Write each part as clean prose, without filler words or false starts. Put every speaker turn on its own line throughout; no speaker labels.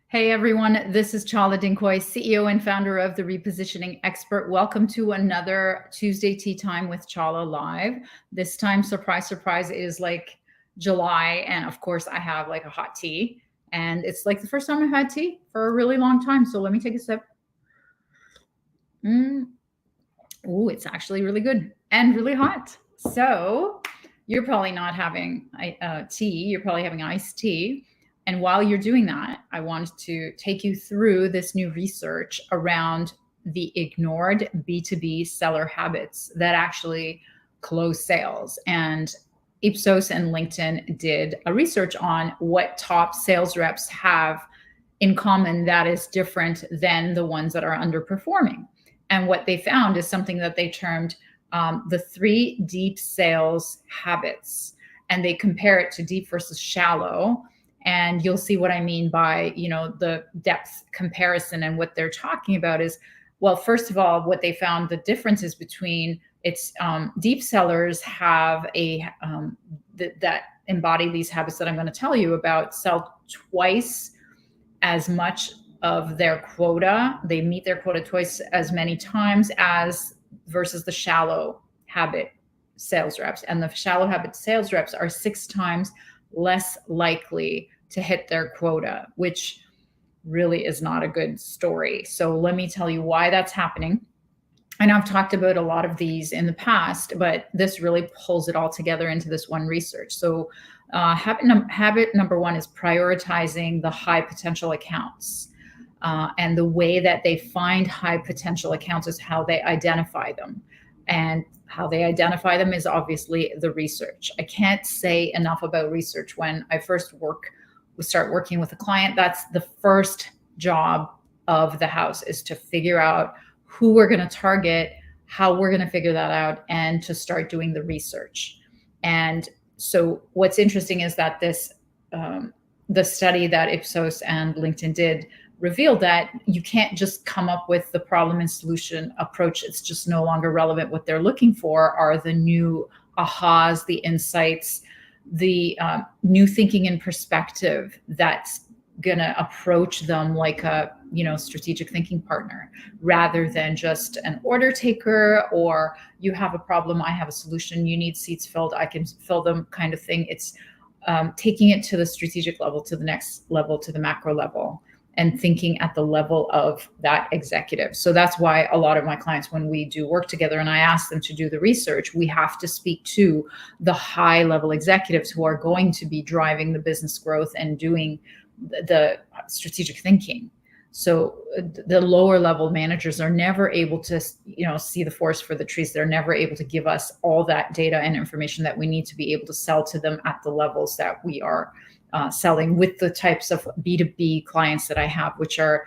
Hey everyone, this is Chala, CEO and founder of the Repositioning Expert. Welcome to another Tuesday Tea Time with Chala Live. This time, surprise, surprise, it is like July, and of course I have like a hot tea, and it's like the first time I've had tea for a really long time. So let me take a sip. Oh, it's actually really good and really hot. So you're probably not having tea, you're probably having iced tea. And while you're doing that, I wanted to take you through this new research around the ignored B2B seller habits that actually close sales. And Ipsos and LinkedIn did a research on what top sales reps have in common that is different than the ones that are underperforming. And what they found is something that they termed the 3 deep sales habits. And they compare it to deep versus shallow. And you'll see what I mean by, the depth comparison. And what they're talking about is, well, first of all, what they found the differences between it's deep sellers have that embody these habits that I'm going to tell you about, sell twice as much of their quota. They meet their quota twice as many times as versus the shallow habit sales reps. And the shallow habit sales reps are 6 times less likely to hit their quota, which really is not a good story. So let me tell you why that's happening. And I've talked about a lot of these in the past, but this really pulls it all together into this one research. So habit number 1 is prioritizing the high potential accounts. And the way that they find high potential accounts is how they identify them. And how they identify them is obviously the research. I can't say enough about research. When I first start working with a client, that's the first job of the house, is to figure out who we're going to target, how we're going to figure that out, and to start doing the research. And so what's interesting is that the study that Ipsos and LinkedIn did revealed that you can't just come up with the problem and solution approach. It's just no longer relevant. What they're looking for are the new ahas, the insights, the new thinking and perspective that's going to approach them like a strategic thinking partner, rather than just an order taker, or you have a problem, I have a solution, you need seats filled, I can fill them kind of thing. It's taking it to the strategic level, to the next level, to the macro level, and thinking at the level of that executive. So that's why a lot of my clients, when we do work together and I ask them to do the research, we have to speak to the high level executives who are going to be driving the business growth and doing the strategic thinking. So the lower level managers are never able to, see the forest for the trees. They're never able to give us all that data and information that we need to be able to sell to them at the levels that we are selling with the types of B2B clients that I have, which are,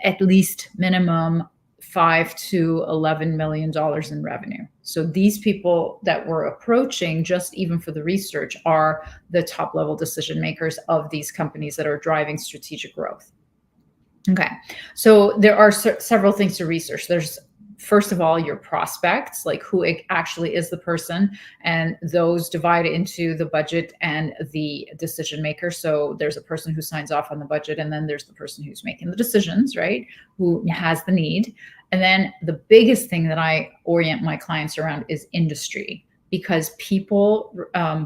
at least minimum $5 to $11 million in revenue. So these people that we're approaching, just even for the research, are the top level decision makers of these companies that are driving strategic growth. Okay, so there are several things to research. There's, first of all, your prospects, like who actually is the person, and those divide into the budget and the decision maker. So there's a person who signs off on the budget, and then there's the person who's making the decisions, right? Who has the need. And then the biggest thing that I orient my clients around is industry, because people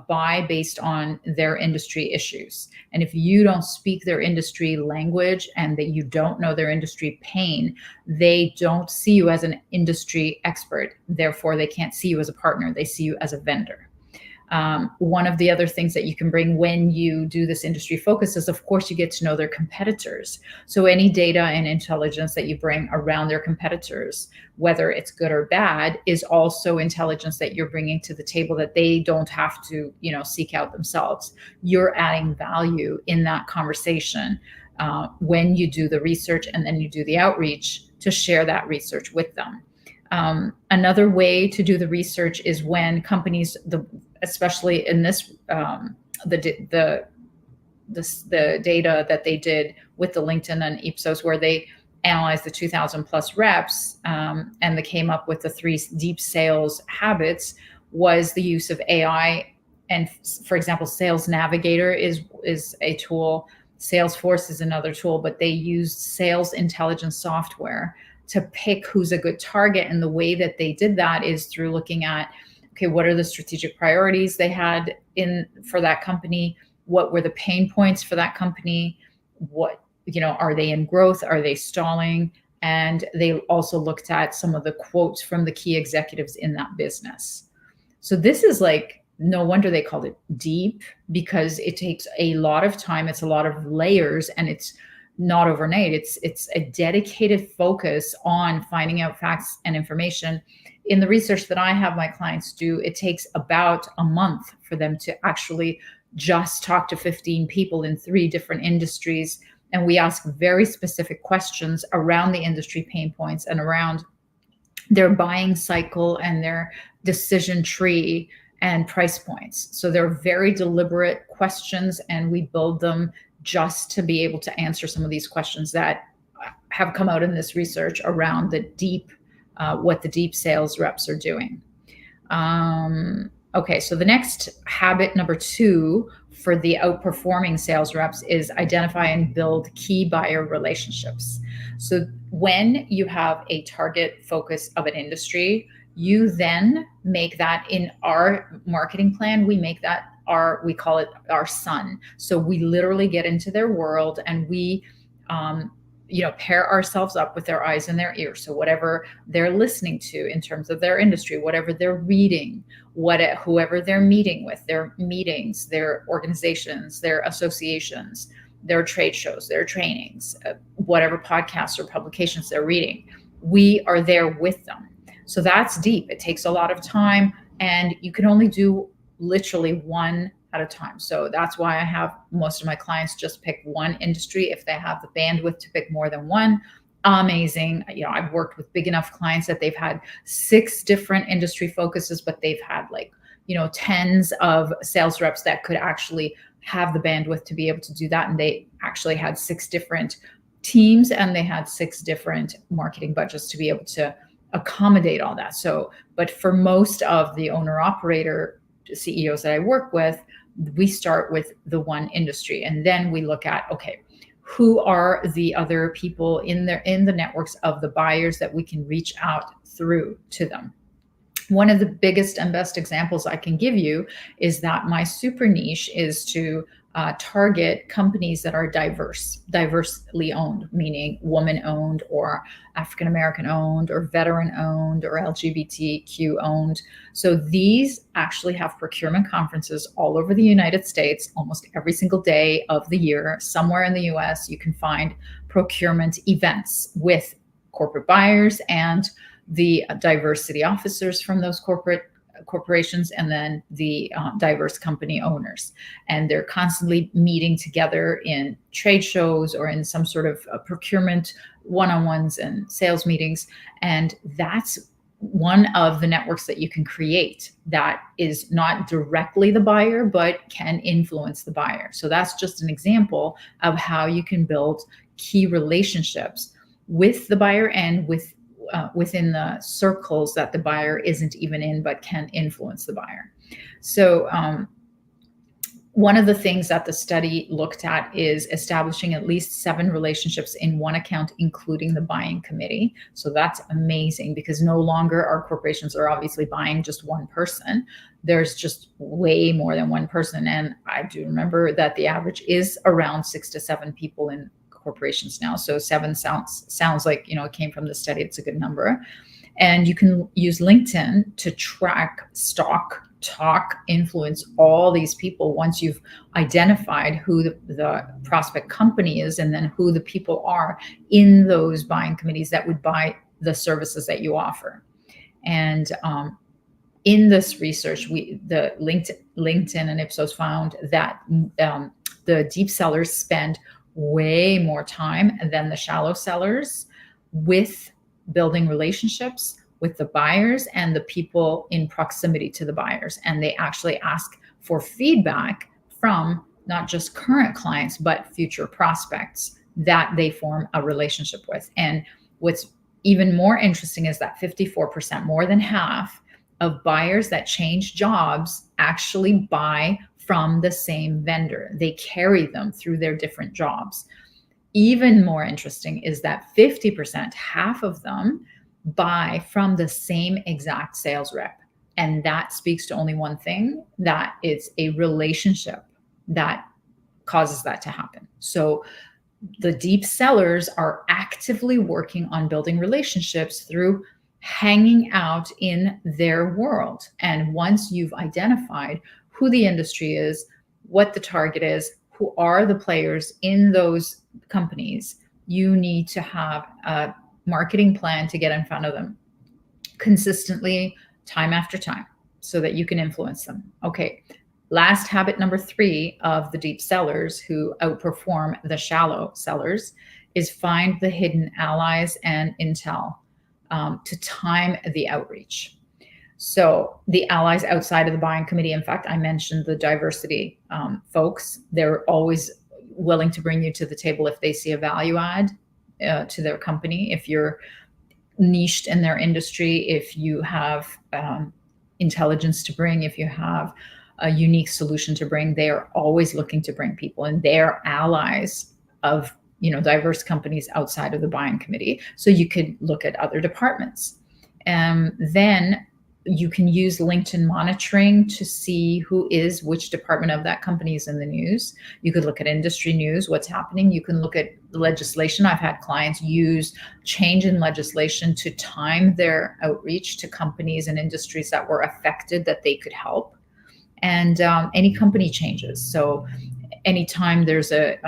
buy based on their industry issues. And if you don't speak their industry language and that you don't know their industry pain, they don't see you as an industry expert. Therefore, they can't see you as a partner. They see you as a vendor. One of the other things that you can bring when you do this industry focus is, of course, you get to know their competitors. So any data and intelligence that you bring around their competitors, whether it's good or bad, is also intelligence that you're bringing to the table that they don't have to, seek out themselves. You're adding value in that conversation when you do the research, and then you do the outreach to share that research with them. Another way to do the research is when companies, especially in this, the data that they did with the LinkedIn and Ipsos, where they analyzed the 2,000 plus reps, and they came up with the 3 deep sales habits, was the use of AI. And for example, Sales Navigator is a tool Salesforce is another tool, but they used sales intelligence software to pick who's a good target. And the way that they did that is through looking at, okay, what are the strategic priorities they had for that company? What were the pain points for that company? What, are they in growth? Are they stalling? And they also looked at some of the quotes from the key executives in that business. So this is like, no wonder they called it deep, because it takes a lot of time. It's a lot of layers, and it's not overnight. It's a dedicated focus on finding out facts and information. In the research that I have my clients do, it takes about a month for them to actually just talk to 15 people in 3 different industries. And we ask very specific questions around the industry pain points and around their buying cycle and their decision tree and price points. So they're very deliberate questions, and we build them just to be able to answer some of these questions that have come out in this research around the deep, what the deep sales reps are doing. Okay, so the next habit, number 2, for the outperforming sales reps is identify and build key buyer relationships. So when you have a target focus of an industry, you then make that, in our marketing plan, we make that we call it our sun. So we literally get into their world, and we pair ourselves up with their eyes and their ears. So whatever they're listening to in terms of their industry, whatever they're reading, whoever they're meeting with, their meetings, their organizations, their associations, their trade shows, their trainings, whatever podcasts or publications they're reading, we are there with them. So that's deep. It takes a lot of time, and you can only do literally one at a time. So that's why I have most of my clients just pick one industry. If they have the bandwidth to pick more than one, amazing. I've worked with big enough clients that they've had 6 different industry focuses, but they've had tens of sales reps that could actually have the bandwidth to be able to do that. And they actually had 6 different teams, and they had 6 different marketing budgets to be able to accommodate all that. So, but for most of the owner operator CEOs that I work with, we start with the one industry, and then we look at, okay, who are the other people in the networks of the buyers that we can reach out through to them. One of the biggest and best examples I can give you is that my super niche is to target companies that are diversely owned, meaning woman owned or African American owned or veteran owned or LGBTQ owned. So these actually have procurement conferences all over the United States, almost every single day of the year. Somewhere in the US, you can find procurement events with corporate buyers and the diversity officers from those corporations, and then the diverse company owners. And they're constantly meeting together in trade shows or in some sort of procurement one-on-ones and sales meetings. And that's one of the networks that you can create that is not directly the buyer, but can influence the buyer. So that's just an example of how you can build key relationships with the buyer and within the circles that the buyer isn't even in, but can influence the buyer. So one of the things that the study looked at is establishing at least 7 relationships in one account, including the buying committee. So that's amazing, because no longer our corporations are obviously buying just one person. There's just way more than one person. And I do remember that the average is around 6 to 7 people in corporations now. So 7 sounds like, it came from the study. It's a good number. And you can use LinkedIn to track, stalk, talk, influence all these people once you've identified who the prospect company is, and then who the people are in those buying committees that would buy the services that you offer. And in this research, the LinkedIn and Ipsos found that the deep sellers spend way more time than the shallow sellers with building relationships with the buyers and the people in proximity to the buyers. And they actually ask for feedback from not just current clients, but future prospects that they form a relationship with. And what's even more interesting is that 54%, more than half of buyers that change jobs, actually buy from the same vendor. They carry them through their different jobs. Even more interesting is that 50%, half of them, buy from the same exact sales rep. And that speaks to only one thing, that it's a relationship that causes that to happen. So the deep sellers are actively working on building relationships through hanging out in their world. And once you've identified who the industry is, what the target is, who are the players in those companies, you need to have a marketing plan to get in front of them consistently, time after time, so that you can influence them. Okay. Last habit number 3 of the deep sellers who outperform the shallow sellers is find the hidden allies and intel to time the outreach. So the allies outside of the buying committee, in fact, I mentioned the diversity folks. They're always willing to bring you to the table if they see a value add to their company. If you're niched in their industry, if you have intelligence to bring, if you have a unique solution to bring, they are always looking to bring people, and they're allies of diverse companies outside of the buying committee. So you could look at other departments. Then you can use LinkedIn monitoring to see who is which department of that company is in the news. You could look at industry news, what's happening. You can look at legislation. I've had clients use change in legislation to time their outreach to companies and industries that were affected that they could help. And any company changes. So anytime there's a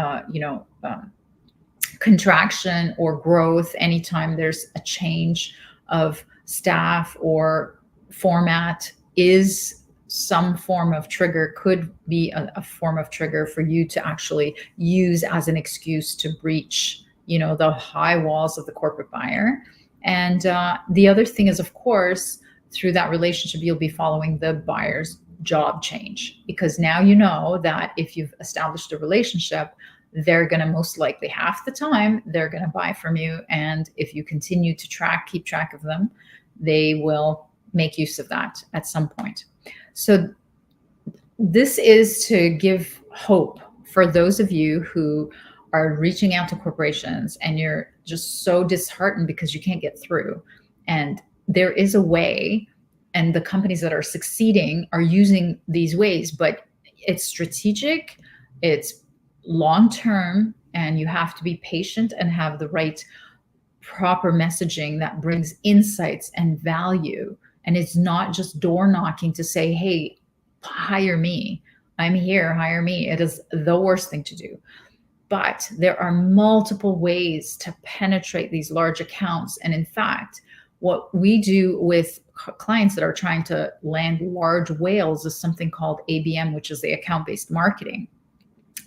contraction or growth, anytime there's a change of staff or format, is some form of trigger, could be a form of trigger for you to actually use as an excuse to breach the high walls of the corporate buyer. And the other thing is, of course, through that relationship, you'll be following the buyer's job change, because now you know that if you've established a relationship, they're going to most likely, half the time, they're going to buy from you. And if you continue to keep track of them, they will make use of that at some point. So this is to give hope for those of you who are reaching out to corporations and you're just so disheartened because you can't get through. And there is a way, and the companies that are succeeding are using these ways, but it's strategic, it's long-term, and you have to be patient and have the right proper messaging that brings insights and value. And it's not just door knocking to say, hey, hire me. I'm here, hire me. It is the worst thing to do. But there are multiple ways to penetrate these large accounts. And in fact, what we do with clients that are trying to land large whales is something called ABM, which is the account-based marketing.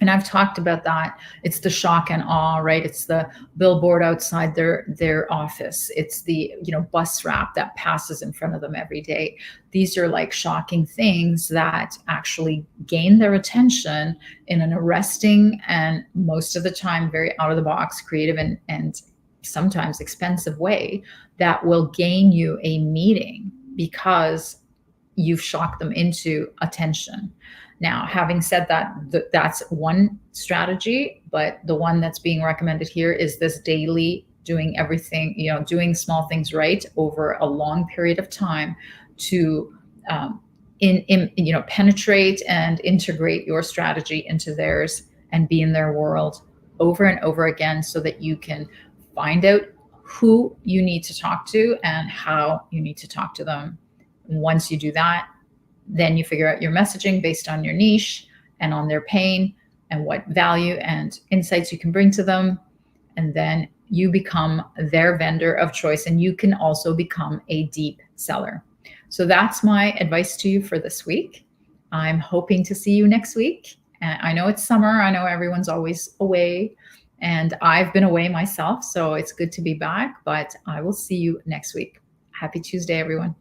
And I've talked about that. It's the shock and awe, right? It's the billboard outside their office. It's the bus wrap that passes in front of them every day. These are like shocking things that actually gain their attention in an arresting and most of the time very out of the box, creative and sometimes expensive way that will gain you a meeting because you've shocked them into attention. Now, having said that, that's one strategy, but the one that's being recommended here is this daily doing everything, doing small things right over a long period of time to penetrate and integrate your strategy into theirs and be in their world over and over again, so that you can find out who you need to talk to and how you need to talk to them. Once you do that, then you figure out your messaging based on your niche and on their pain and what value and insights you can bring to them. And then you become their vendor of choice, and you can also become a deep seller. So that's my advice to you for this week. I'm hoping to see you next week. And I know it's summer. I know everyone's always away, and I've been away myself. So it's good to be back, but I will see you next week. Happy Tuesday, everyone.